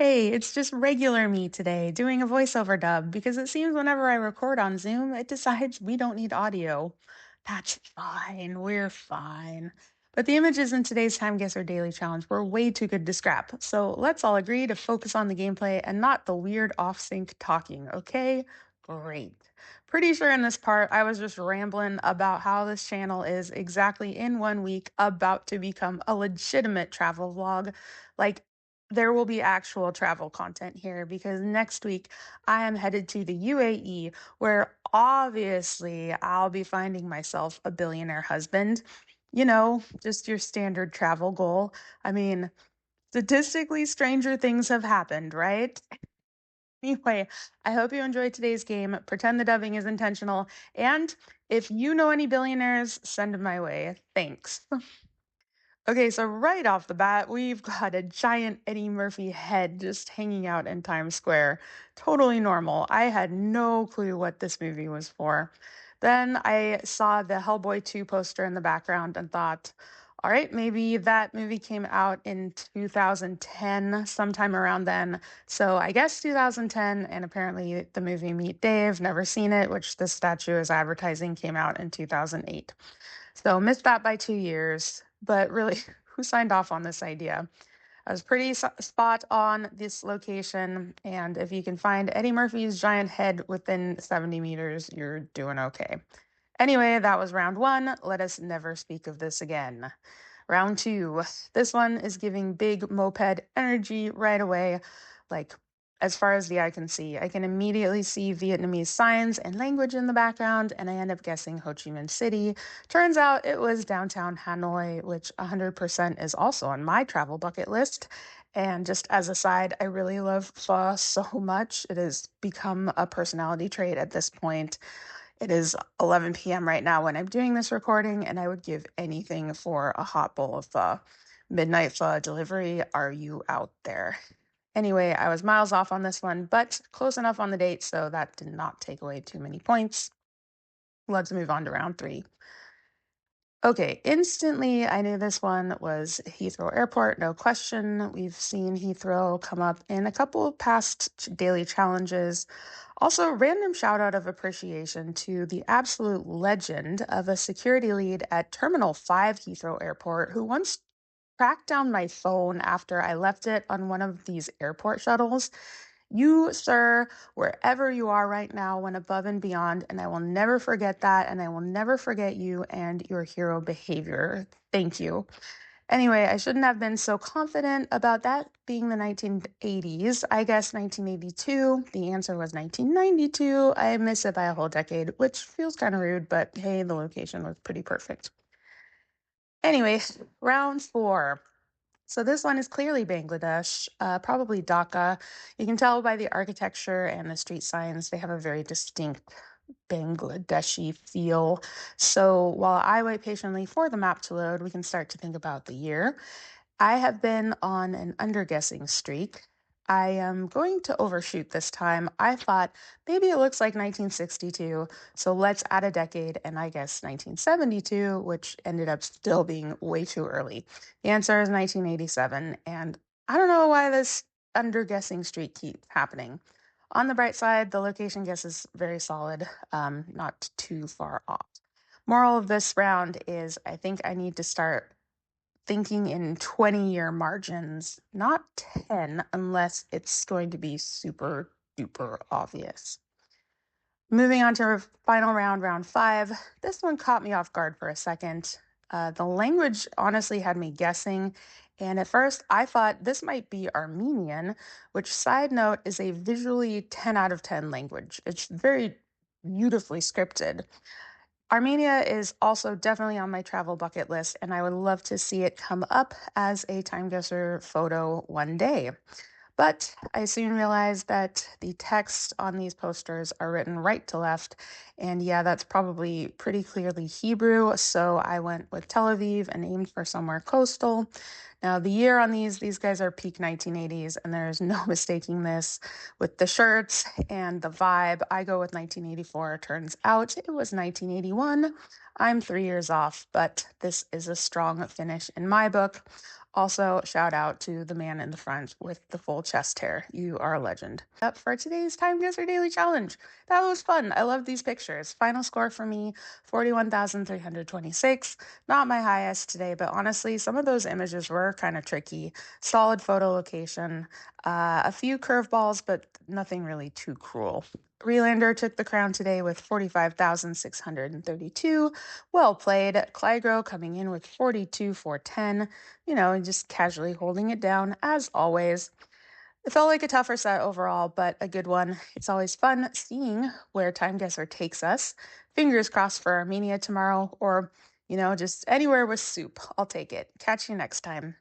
Hey, it's just regular me today doing a voiceover dub because it seems whenever I record on Zoom, it decides we don't need audio. That's fine, we're fine. But the images in today's Time Guesser Daily Challenge were way too good to scrap, so let's all agree to focus on the gameplay and not the weird off-sync talking, okay? Great. Pretty sure in this part I was just rambling about how this channel is exactly in 1 week about to become a legitimate travel vlog. Like, there will be actual travel content here because next week I am headed to the UAE where obviously I'll be finding myself a billionaire husband. You know, just your standard travel goal. I mean, statistically, stranger things have happened, right? Anyway, I hope you enjoyed today's game. Pretend the dubbing is intentional. And if you know any billionaires, send them my way. Thanks. Okay, so right off the bat, we've got a giant Eddie Murphy head just hanging out in Times Square. Totally normal. I had no clue what this movie was for. Then I saw the Hellboy 2 poster in the background and thought, all right, maybe that movie came out in 2010, sometime around then. So I guess 2010, and apparently the movie Meet Dave, never seen it, which this statue is advertising, came out in 2008. So missed that by 2 years, but really, who signed off on this idea? I was pretty spot on this location, and if you can find Eddie Murphy's giant head within 70 meters, you're doing okay. Anyway, that was round one. Let us never speak of this again. Round two. This one is giving big moped energy right away. Like, as far as the eye can see, I can immediately see Vietnamese signs and language in the background, and I end up guessing Ho Chi Minh City. Turns out it was downtown Hanoi, which 100% is also on my travel bucket list. And just as a side, I really love pho so much. It has become a personality trait at this point. It is 11 p.m. right now when I'm doing this recording, and I would give anything for a hot bowl of pho. Midnight pho delivery, are you out there? Anyway, I was miles off on this one, but close enough on the date, so that did not take away too many points. Let's move on to round three. Okay, instantly I knew this one was Heathrow Airport, no question. We've seen Heathrow come up in a couple of past daily challenges. Also, random shout out of appreciation to the absolute legend of a security lead at Terminal 5 Heathrow Airport who once tracked down my phone after I left it on one of these airport shuttles. You, sir, wherever you are right now, went above and beyond, and I will never forget that, and I will never forget you and your hero behavior. Thank you. Anyway, I shouldn't have been so confident about that being the 1980s. I guess 1982. The answer was 1992. I miss it by a whole decade, which feels kind of rude, but hey, the location was pretty perfect. Anyway, round four. So this one is clearly Bangladesh, probably Dhaka. You can tell by the architecture and the street signs, they have a very distinct Bangladeshi feel. So while I wait patiently for the map to load, we can start to think about the year. I have been on an underguessing streak. I am going to overshoot this time. I thought maybe it looks like 1962, so let's add a decade, and I guess 1972, which ended up still being way too early. The answer is 1987, and I don't know why this underguessing streak keeps happening. On the bright side, the location guess is very solid, not too far off. Moral of this round is I think I need to start thinking in 20-year margins, not 10, unless it's going to be super duper obvious. Moving on to our final round, round five. This one caught me off guard for a second. The language honestly had me guessing, and at first I thought this might be Armenian, which, side note, is a visually 10 out of 10 language. It's very beautifully scripted. Armenia is also definitely on my travel bucket list, and I would love to see it come up as a TimeGuessr photo one day. But I soon realized that the text on these posters are written right to left, and yeah, that's probably pretty clearly Hebrew, so I went with Tel Aviv and aimed for somewhere coastal. Now, the year on these guys are peak 1980s, and there's no mistaking this. With the shirts and the vibe, I go with 1984. Turns out it was 1981. I'm 3 years off, but this is a strong finish in my book. Also, shout out to the man in the front with the full chest hair. You are a legend. Up for today's Time Guesser Daily Challenge. That was fun. I love these pictures. Final score for me, 41,326. Not my highest today, but honestly, some of those images were kind of tricky. Solid photo location, a few curveballs, but nothing really too cruel. Relander took the crown today with 45,632. Well played. Clygro coming in with 42,410. Just casually holding it down as always. It felt like a tougher set overall, but a good one. It's always fun seeing where Time Guesser takes us. Fingers crossed for Armenia tomorrow, or, just anywhere with soup. I'll take it. Catch you next time.